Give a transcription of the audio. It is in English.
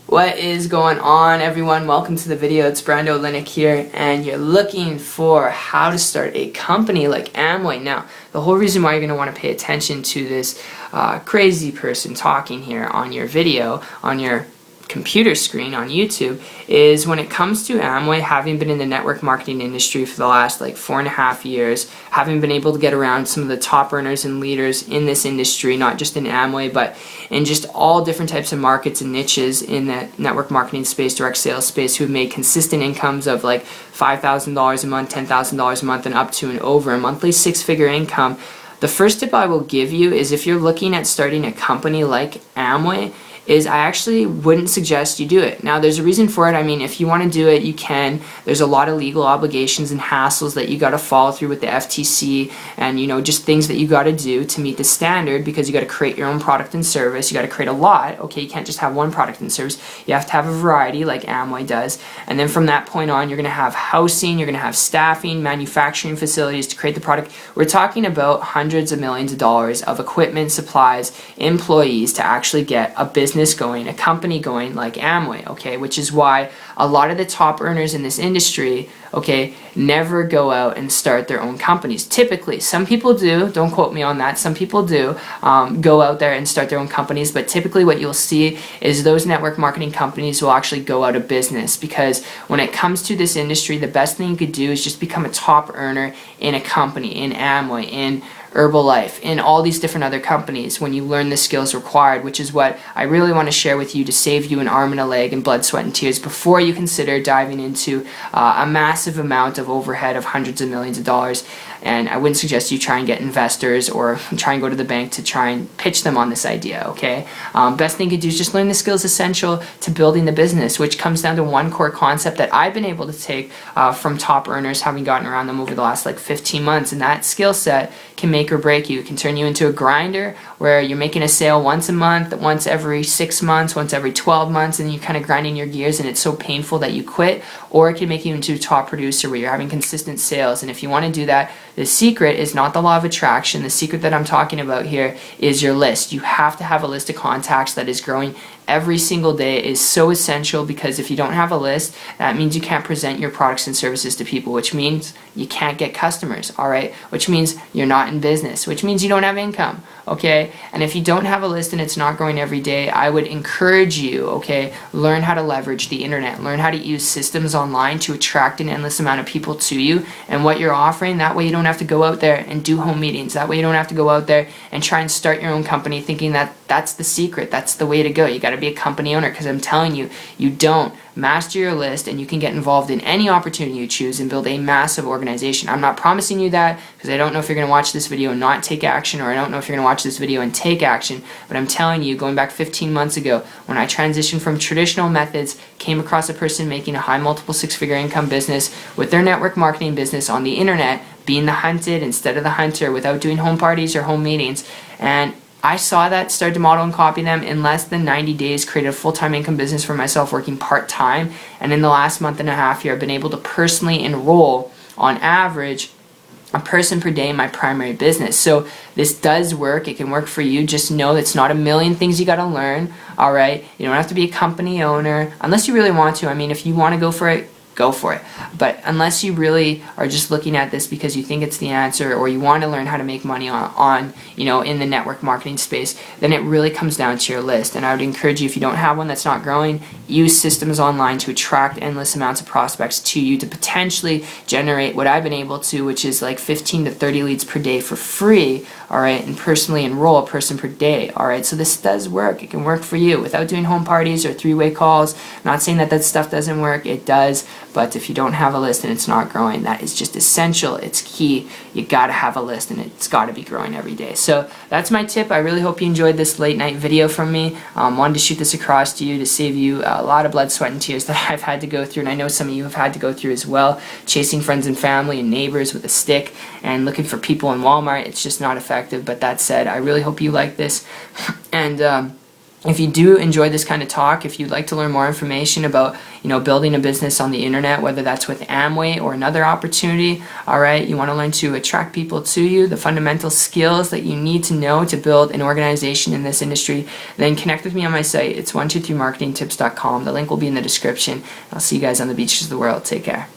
What is going on, everyone? Welcome to the video. It's Brando Linick here, and you're looking for how to start a company like Amway. Now, the whole reason why you're going to want to pay attention to this crazy person talking here on your video, on your computer screen on YouTube, is when it comes to Amway, having been in the network marketing industry for the last 4.5 years, having been able to get around some of the top earners and leaders in this industry, not just in Amway, but in just all different types of markets and niches in the network marketing space, direct sales space, who have made consistent incomes of $5,000 a month, $10,000 a month, and up to and over a monthly six-figure income. The first tip I will give you is, if you're looking at starting a company like Amway, is I actually wouldn't suggest you do it. Now, there's a reason for it. I mean, if you want to do it, you can. There's a lot of legal obligations and hassles that you got to follow through with the FTC, and just things that you got to do to meet the standard, because you got to create your own product and service. You got to create a lot. Okay, you can't just have one product and service. You have to have a variety like Amway does. And then from that point on, you're going to have housing, you're going to have staffing, manufacturing facilities to create the product. We're talking about hundreds of millions of dollars of equipment, supplies, employees to actually get a business going, a company going like Amway, okay? Which is why a lot of the top earners in this industry, okay, never go out and start their own companies. Typically, some people do, don't quote me on that, some people do go out there and start their own companies, but typically what you'll see is those network marketing companies will actually go out of business, because when it comes to this industry, the best thing you could do is just become a top earner in a company, in Amway, in Herbalife, in all these different other companies, when you learn the skills required, which is what I really want to share with you to save you an arm and a leg and blood, sweat, and tears before you consider diving into a massive amount of overhead of hundreds of millions of dollars. And I wouldn't suggest you try and get investors or try and go to the bank to try and pitch them on this idea, okay? Best thing you could do is just learn the skills essential to building the business, which comes down to one core concept that I've been able to take from top earners, having gotten around them over the last 15 months. And that skill set can make or break you. It can turn you into a grinder, where you're making a sale once a month, once every 6 months, once every 12 months, and you're kind of grinding your gears and it's so painful that you quit. Or it can make you into a top producer where you're having consistent sales. And if you want to do that, the secret is not the law of attraction. The secret that I'm talking about here is your list. You have to have a list of contacts that is growing every single day. It is so essential, because if you don't have a list, that means you can't present your products and services to people, which means you can't get customers, all right? Which means you're not in business, which means you don't have income, okay? And if you don't have a list and it's not growing every day, I would encourage you, okay, learn how to leverage the internet, learn how to use systems online to attract an endless amount of people to you and what you're offering. That way you don't have to go out there and do home meetings. That way you don't have to go out there and try and start your own company thinking that that's the secret, that's the way to go. You got to be a company owner, because I'm telling you, you don't. Master your list and you can get involved in any opportunity you choose and build a massive organization. I'm not promising you that, because I don't know if you're going to watch this video and not take action, or I don't know if you're going to watch this video and take action, but I'm telling you, going back 15 months ago, when I transitioned from traditional methods, came across a person making a high multiple six-figure income business with their network marketing business on the internet, being the hunted instead of the hunter, without doing home parties or home meetings. And I saw that, started to model and copy them. In less than 90 days, created a full-time income business for myself, working part-time. And in the last month and a half here, I've been able to personally enroll, on average, a person per day in my primary business. So this does work. It can work for you. Just know it's not a million things you got to learn, all right? You don't have to be a company owner unless you really want to. I mean, if you want to go for it, go for it. But unless you really are just looking at this because you think it's the answer, or you want to learn how to make money on in the network marketing space, then it really comes down to your list. And I would encourage you, if you don't have one that's not growing, use systems online to attract endless amounts of prospects to you, to potentially generate what I've been able to, which is 15 to 30 leads per day for free, all right, and personally enroll a person per day, all right? So this does work. It can work for you without doing home parties or three-way calls. I'm not saying that stuff doesn't work. It does. But if you don't have a list and it's not growing, that is just essential. It's key. You got to have a list, and it's got to be growing every day. So that's my tip. I really hope you enjoyed this late night video from me. Wanted to shoot this across to you to save you a lot of blood, sweat, and tears that I've had to go through, and I know some of you have had to go through as well, chasing friends and family and neighbors with a stick and looking for people in Walmart. It's just not effective. But that said, I really hope you like this. And If you do enjoy this kind of talk, if you'd like to learn more information about, building a business on the internet, whether that's with Amway or another opportunity, all right, you want to learn to attract people to you, the fundamental skills that you need to know to build an organization in this industry, then connect with me on my site. It's 123marketingtips.com. The link will be in the description. I'll see you guys on the beaches of the world. Take care.